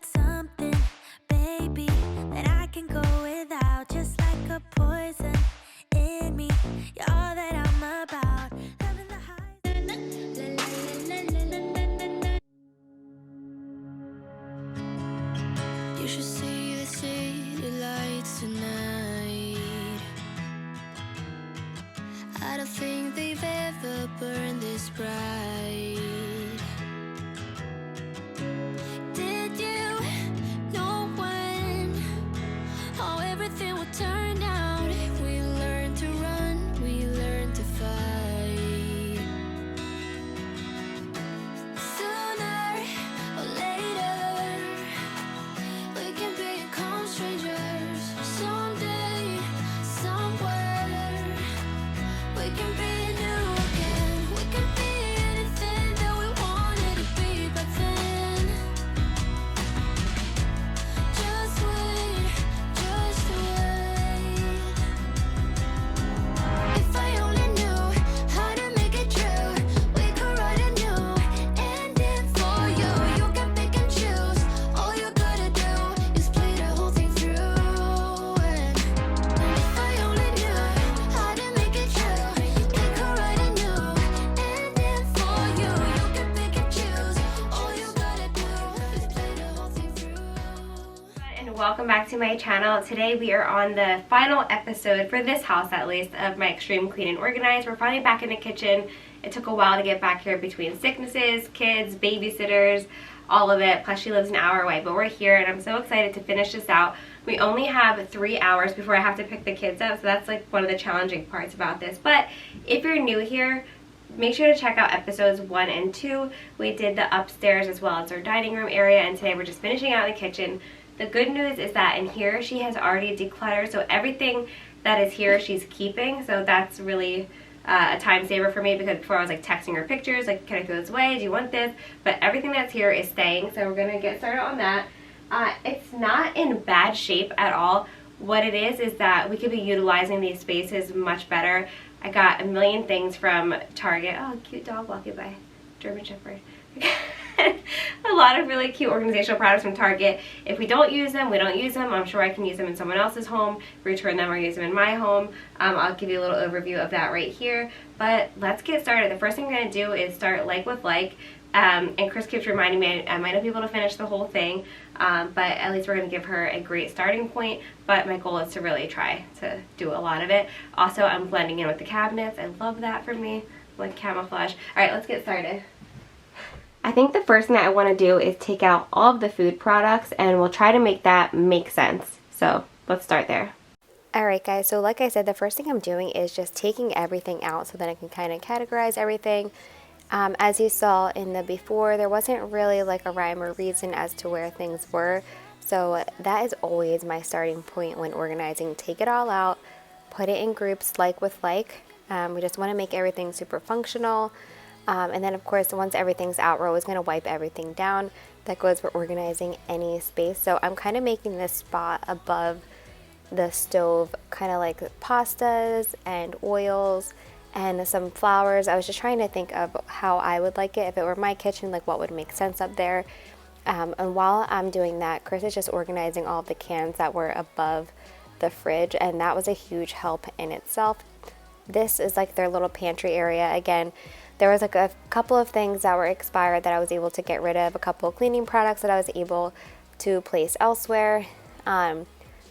got something, baby, that I can go without, just like a poison in me. You're all that I'm about. Loving the highs. You should see the city lights tonight. I don't think they've ever burned this bright. Did you know when how everything would turn out? We learned to run, we learned to fight. Sooner or later, we can become strangers. Someday, somewhere, we can be new again. We can be anything that we wanted to be back then. Just wait, just wait. If I only knew how to make it true, we could write a new ending for you. You can pick and choose. All you gotta do is play the whole thing through. And if I only knew how to make it true, we could write a new ending for you. You can pick and choose. All you gotta do is play the whole thing through. And welcome back to my channel. Today we are on the final episode, for this house at least, of my extreme clean and organize. We're finally back in the kitchen. It took a while to get back here between sicknesses, kids, babysitters, all of it. Plus she lives an hour away, but we're here and I'm so excited to finish this out. We only have 3 hours before I have to pick the kids up, so that's like one of the challenging parts about this. But if you're new here, make sure to check out episodes 1 and 2. We did the upstairs as well as our dining room area, and today we're just finishing out the kitchen. The good news is that in here she has already decluttered, so everything that is here she's keeping, so that's really a time saver for me, because before I was like texting her pictures like, can I throw this away, do you want this? But everything that's here is staying, so we're gonna get started on that. It's not in bad shape at all. What it is that we could be utilizing these spaces much better. I got a million things from Target. Oh, cute dog walking by. German Shepherd. A lot of really cute organizational products from Target. If we don't use them, we don't use them. I'm sure I can use them in someone else's home, return them, or use them in my home. I'll give you a little overview of that right here. But let's get started. The first thing I'm going to do is start like with like. And Chris keeps reminding me I might not be able to finish the whole thing, but at least we're going to give her a great starting point. But my goal is to really try to do a lot of it. Also, I'm blending in with the cabinets. I love that for me, like camouflage. All right, let's get started. I think the first thing that I want to do is take out all of the food products, and we'll try to make that make sense. So let's start there. Alright guys, so like I said, the first thing I'm doing is just taking everything out so that I can kind of categorize everything. As you saw in the before, there wasn't really like a rhyme or reason as to where things were. So that is always my starting point when organizing. Take it all out, put it in groups like with like. We just want to make everything super functional. And then of course, once everything's out, we're always going to wipe everything down. That goes for organizing any space. So I'm kind of making this spot above the stove, kind of like pastas and oils and some flowers. I was just trying to think of how I would like it if it were my kitchen, like what would make sense up there. And while I'm doing that, Chris is just organizing all of the cans that were above the fridge, and that was a huge help in itself. This is like their little pantry area. Again, there was like a couple of things that were expired that I was able to get rid of, a couple of cleaning products that I was able to place elsewhere.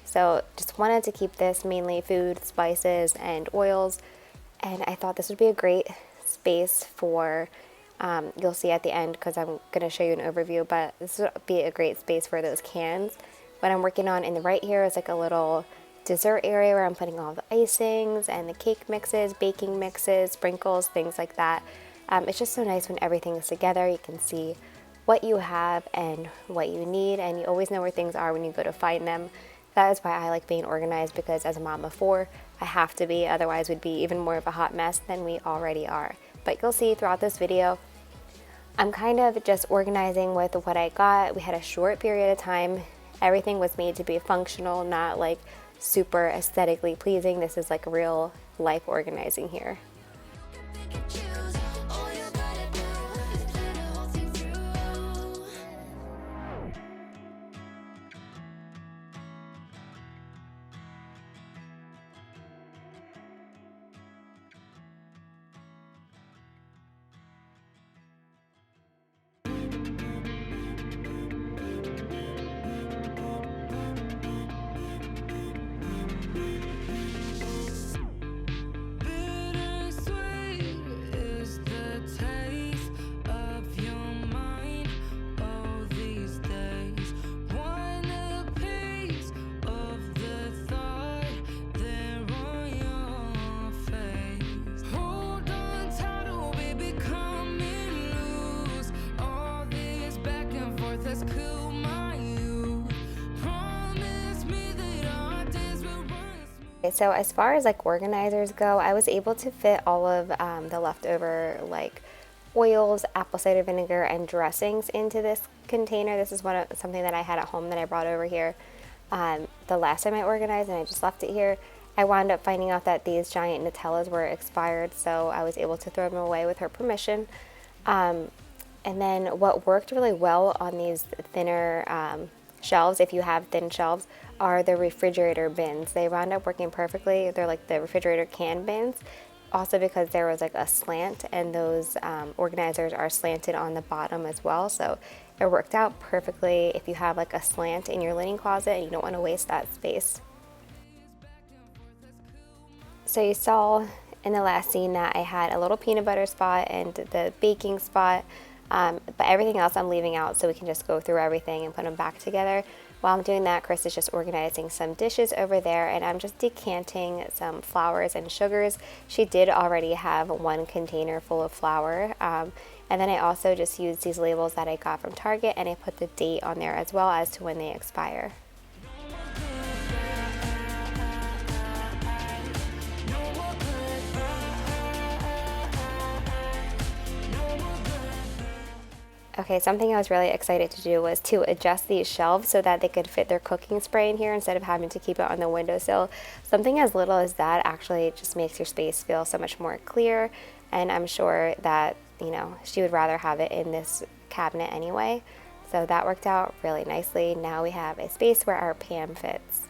So just wanted to keep this mainly food, spices, and oils. And I thought this would be a great space for, you'll see at the end because I'm going to show you an overview, but this would be a great space for those cans. What I'm working on in the right here is like a little dessert area where I'm putting all the icings and the cake mixes, baking mixes, sprinkles, things like that. It's just so nice when everything is together. You can see what you have and what you need, and you always know where things are when you go to find them. That is why I like being organized, because as a mom of 4, I have to be, otherwise we'd be even more of a hot mess than we already are. But you'll see throughout this video, I'm kind of just organizing with what I got. We had a short period of time. Everything was made to be functional, not like super aesthetically pleasing. This is like real life organizing here. Okay, so as far as like organizers go, I was able to fit all of the leftover like oils, apple cider vinegar, and dressings into this container. This is something that I had at home that I brought over here the last time I organized, and I just left it here. I wound up finding out that these giant Nutellas were expired, so I was able to throw them away with her permission. And then what worked really well on these thinner shelves, if you have thin shelves, are the refrigerator bins. They wound up working perfectly. They're like the refrigerator can bins. Also because there was like a slant, and those organizers are slanted on the bottom as well. So it worked out perfectly if you have like a slant in your linen closet and you don't want to waste that space. So you saw in the last scene that I had a little peanut butter spot and the baking spot, but everything else I'm leaving out so we can just go through everything and put them back together. While I'm doing that, Chris is just organizing some dishes over there, and I'm just decanting some flours and sugars. She did already have one container full of flour, and then I also just used these labels that I got from Target, and I put the date on there as well as to when they expire. Okay, something I was really excited to do was to adjust these shelves so that they could fit their cooking spray in here instead of having to keep it on the windowsill. Something as little as that actually just makes your space feel so much more clear, and I'm sure that, you know, she would rather have it in this cabinet anyway. So that worked out really nicely. Now we have a space where our pan fits.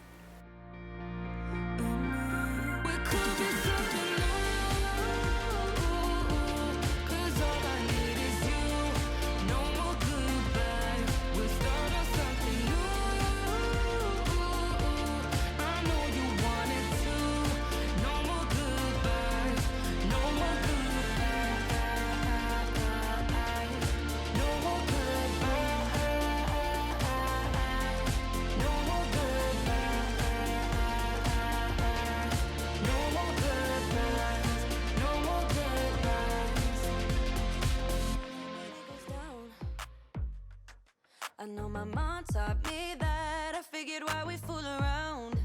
I know my mom taught me that. I figured why we fool around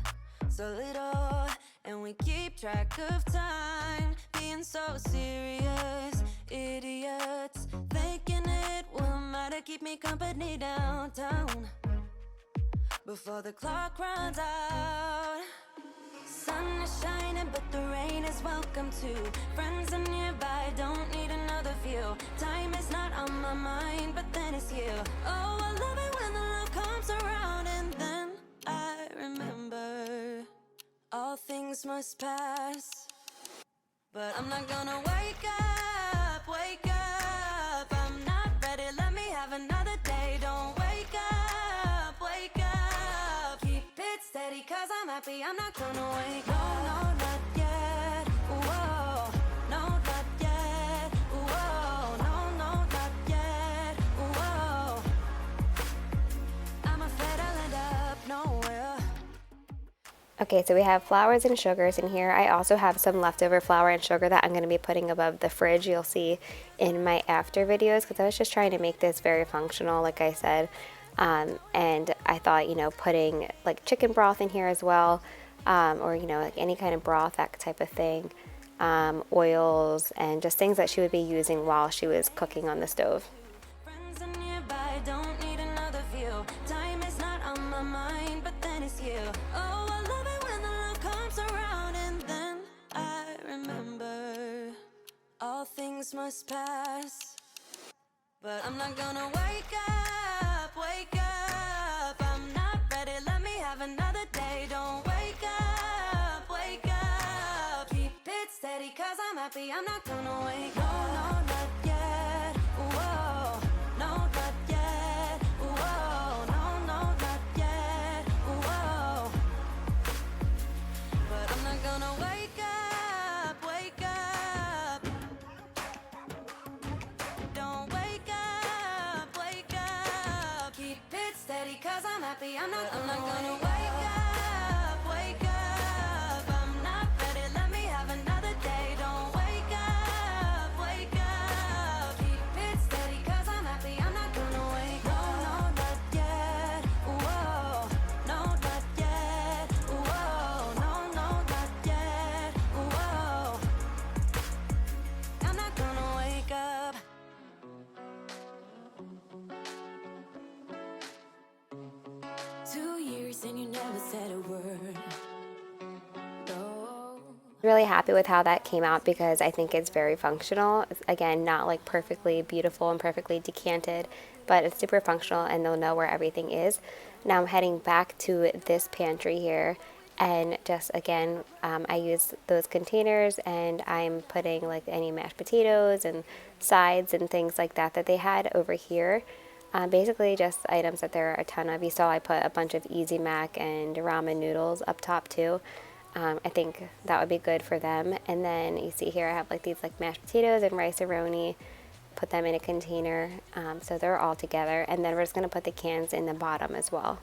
so little, and we keep track of time, being so serious. Idiots thinking it will matter, keep me company downtown before the clock runs out. Sun is shining, but the rain is welcome too. Friends are nearby, don't need another view. Time is not on my mind, but then it's you. Oh, I love it when the love comes around, and then I remember all things must pass. But I'm not gonna wake up, wake up. I'm not ready, let me have another day. Don't wake up, wake up. Keep it steady, cause I'm happy, I'm not gonna wake up. No, not yet, whoa. No, not yet, whoa. No, not yet, whoa. I'm afraid I'll end up nowhere. Okay, so we have flours and sugars in here. I also have some leftover flour and sugar that I'm going to be putting above the fridge. You'll see in my after videos, because I was just trying to make this very functional, like I said. And I thought, you know, putting like chicken broth in here as well, or, you know, like any kind of broth, that type of thing, oils, and just things that she would be using while she was cooking on the stove. Friends are nearby, don't need another view. Time is not on my mind, but then it's you. Oh, I love it when the love comes around, and then I remember all things must pass. But I'm not gonna wake up, wake up. I'm not ready, let me have another day. Don't wake up, wake up. Keep it steady, cause I'm happy, I'm not gonna wake up. No, not yet, whoa. No, not yet, whoa. No, not yet, whoa. But I'm not gonna wake up, wake up. Don't wake up, wake up. Keep it steady, cause I'm happy, I'm not gonna wake up, wake up. I'm not ready, let me have another day. Don't wake up, and you never said a word. Really happy with how that came out because I think it's very functional. It's, again, not like perfectly beautiful and perfectly decanted, but it's super functional and they'll know where everything is. Now I'm heading back to this pantry here, and just again, I use those containers and I'm putting like any mashed potatoes and sides and things like that they had over here. Basically just items that there are a ton of. You saw I put a bunch of Easy Mac and ramen noodles up top too. I think that would be good for them. And then you see here I have like these like mashed potatoes and rice-a-roni, put them in a container, so they're all together. And then we're just going to put the cans in the bottom as well.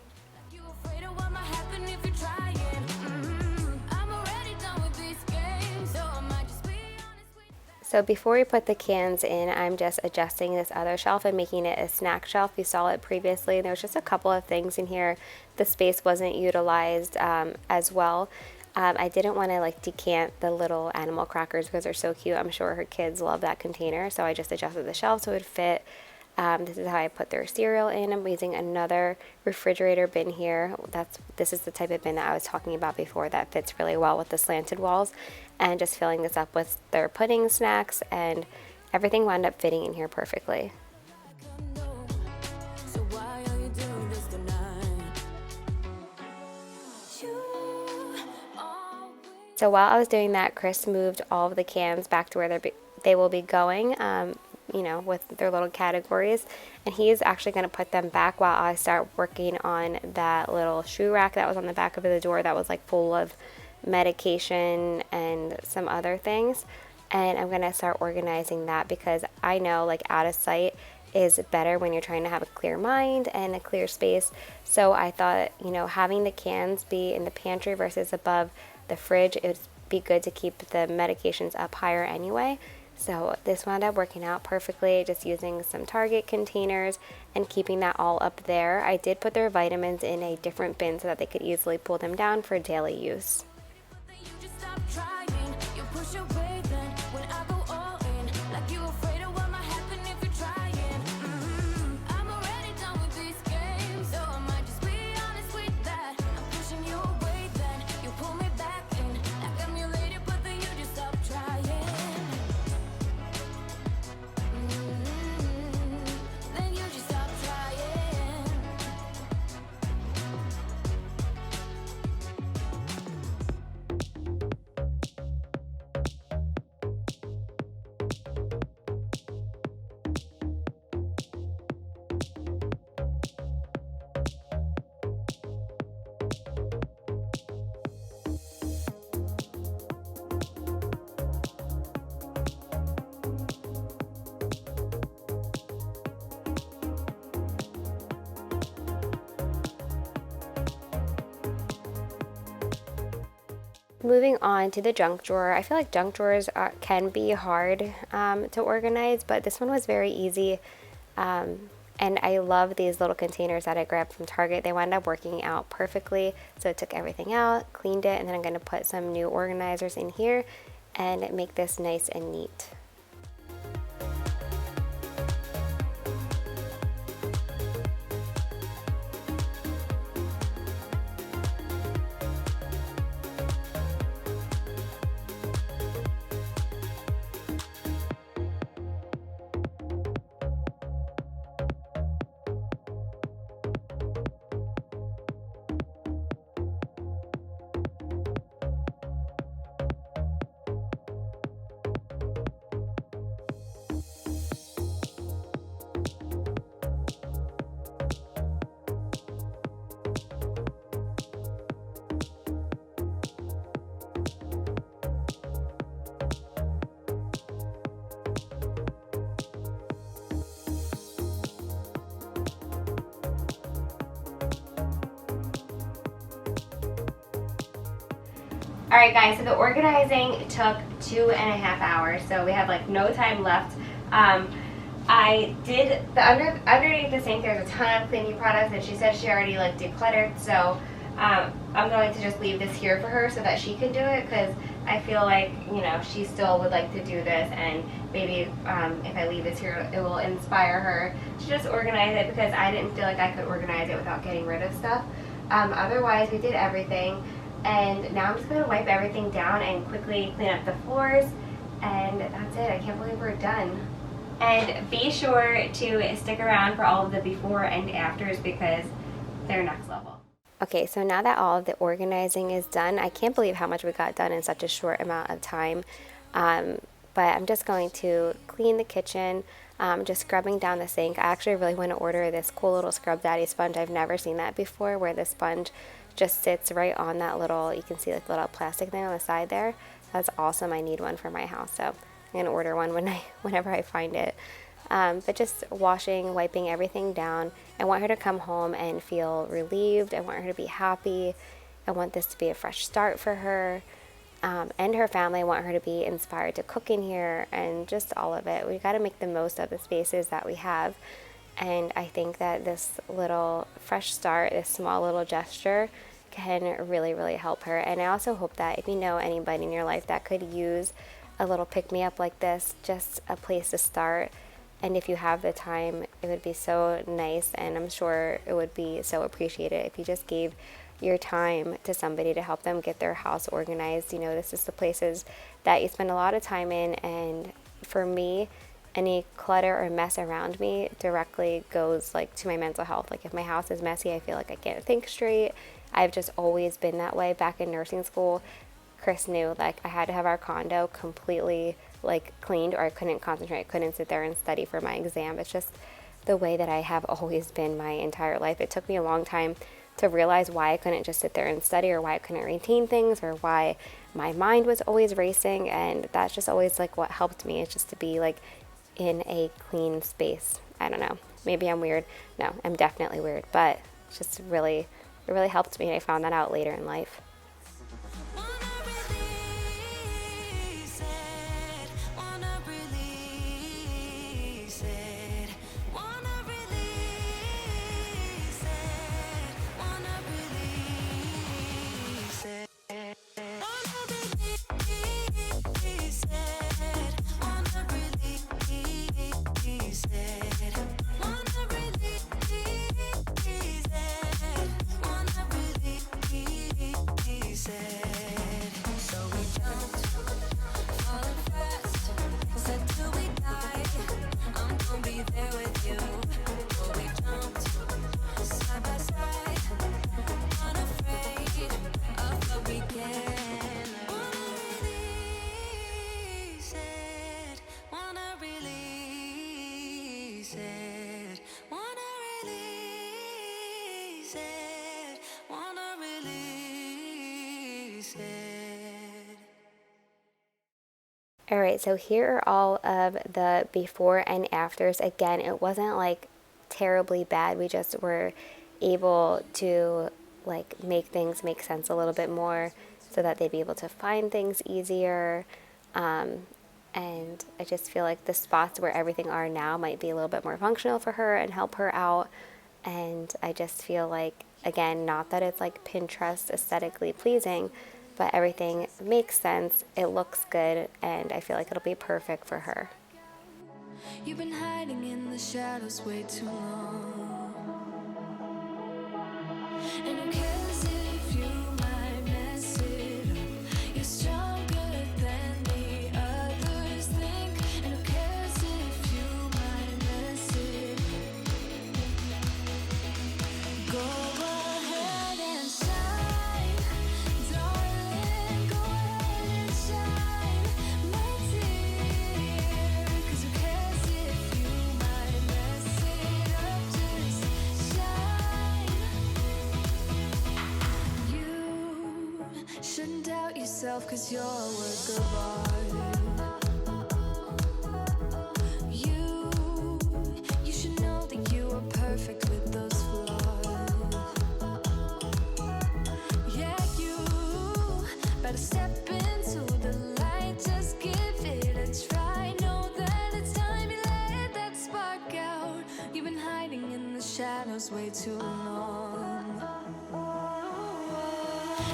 So before we put the cans in, I'm just adjusting this other shelf and making it a snack shelf. You saw it previously. There was just a couple of things in here. The space wasn't utilized as well. I didn't want to like decant the little animal crackers because they're so cute. I'm sure her kids love that container, so I just adjusted the shelf so it would fit. This is how I put their cereal in. I'm using another refrigerator bin here. This is the type of bin that I was talking about before that fits really well with the slanted walls, and just filling this up with their pudding snacks, and everything wound up fitting in here perfectly. So while I was doing that, Chris moved all of the cans back to where they will be going, you know, with their little categories. And he's actually going to put them back while I start working on that little shoe rack that was on the back of the door that was like full of medication and some other things. And I'm going to start organizing that because I know like out of sight is better when you're trying to have a clear mind and a clear space. So I thought, you know, having the cans be in the pantry versus above the fridge, it would be good to keep the medications up higher anyway. So this wound up working out perfectly, just using some Target containers and keeping that all up there. I did put their vitamins in a different bin so that they could easily pull them down for daily use. Moving on to the junk drawer. I feel like junk drawers can be hard to organize, but this one was very easy. And I love these little containers that I grabbed from Target. They wound up working out perfectly. So I took everything out, cleaned it, and then I'm going to put some new organizers in here and make this nice and neat. Alright guys, so the organizing took 2.5 hours, so we have like no time left. I did, underneath the sink there's a ton of cleaning products, and she said she already like decluttered, so I'm going to just leave this here for her so that she can do it, because I feel like, you know, she still would like to do this, and maybe if I leave this here it will inspire her to just organize it, because I didn't feel like I could organize it without getting rid of stuff. Otherwise, we did everything, and now I'm just going to wipe everything down and quickly clean up the floors, and that's it. I can't believe we're done. And be sure to stick around for all of the before and afters because they're next level. Okay, so now that all of the organizing is done, I can't believe how much we got done in such a short amount of time. But I'm just going to clean the kitchen, just scrubbing down the sink. I actually really want to order this cool little Scrub Daddy sponge. I've never seen that before, where the sponge just sits right on that little, you can see like the little plastic thing on the side there. That's awesome. I need one for my house, so I'm going to order one whenever I find it. But just washing, wiping everything down. I want her to come home and feel relieved. I want her to be happy. I want this to be a fresh start for her. And her family. I want her to be inspired to cook in here and just all of it. We got to make the most of the spaces that we have. And I think that this little fresh start, this small little gesture can really, really help her. And I also hope that if you know anybody in your life that could use a little pick-me-up like this, just a place to start. And if you have the time, it would be so nice, and I'm sure it would be so appreciated if you just gave your time to somebody to help them get their house organized. You know, this is the places that you spend a lot of time in, and for me, any clutter or mess around me directly goes like to my mental health. Like if my house is messy, I feel like I can't think straight. I've just always been that way. Back in nursing school, Chris knew like I had to have our condo completely like cleaned or I couldn't concentrate. I couldn't sit there and study for my exam. It's just the way that I have always been my entire life. It took me a long time to realize why I couldn't just sit there and study, or why I couldn't retain things, or why my mind was always racing. And that's just always like what helped me, is just to be like in a clean space. I don't know, maybe I'm weird. No, I'm definitely weird, but it's just it really helped me. I found that out later in life. Alright, so here are all of the before and afters. Again, it wasn't like terribly bad. We just were able to like make things make sense a little bit more so that they'd be able to find things easier. And I just feel like the spots where everything are now might be a little bit more functional for her and help her out. And I just feel like, again, not that it's like Pinterest aesthetically pleasing, but everything makes sense, it looks good, and I feel like it'll be perfect for her. You've been hiding in the shadows way too long. And who cares if you might mess it up? You're stronger than the others think. And who cares if you might mess it up? Go ahead and shine, darling. Go ahead and shine, my dear. 'Cause who cares if you might mess it up? Just shine. You shouldn't doubt yourself, 'cause you're a work of art. You should know that you are perfect with those flaws. Yeah, you better step into the light, just give it a try. Know that it's time you let that spark out. You've been hiding in the shadows way too long.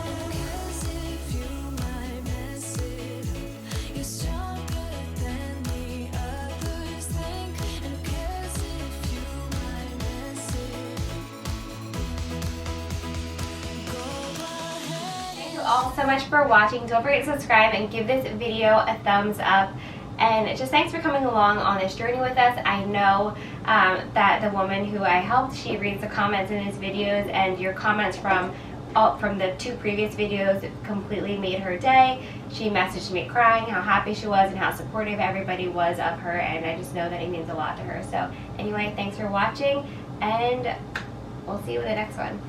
And who cares if you might mess it up? You're stronger than the others think. And who cares if you might mess it up? all so much for watching. Don't forget to subscribe and give this video a thumbs up. And just thanks for coming along on this journey with us. I know that the woman who I helped, she reads the comments in these videos, and your comments from the 2 previous videos completely made her day. She messaged me crying how happy she was and how supportive everybody was of her, and I just know that it means a lot to her. So anyway, thanks for watching, and we'll see you in the next one.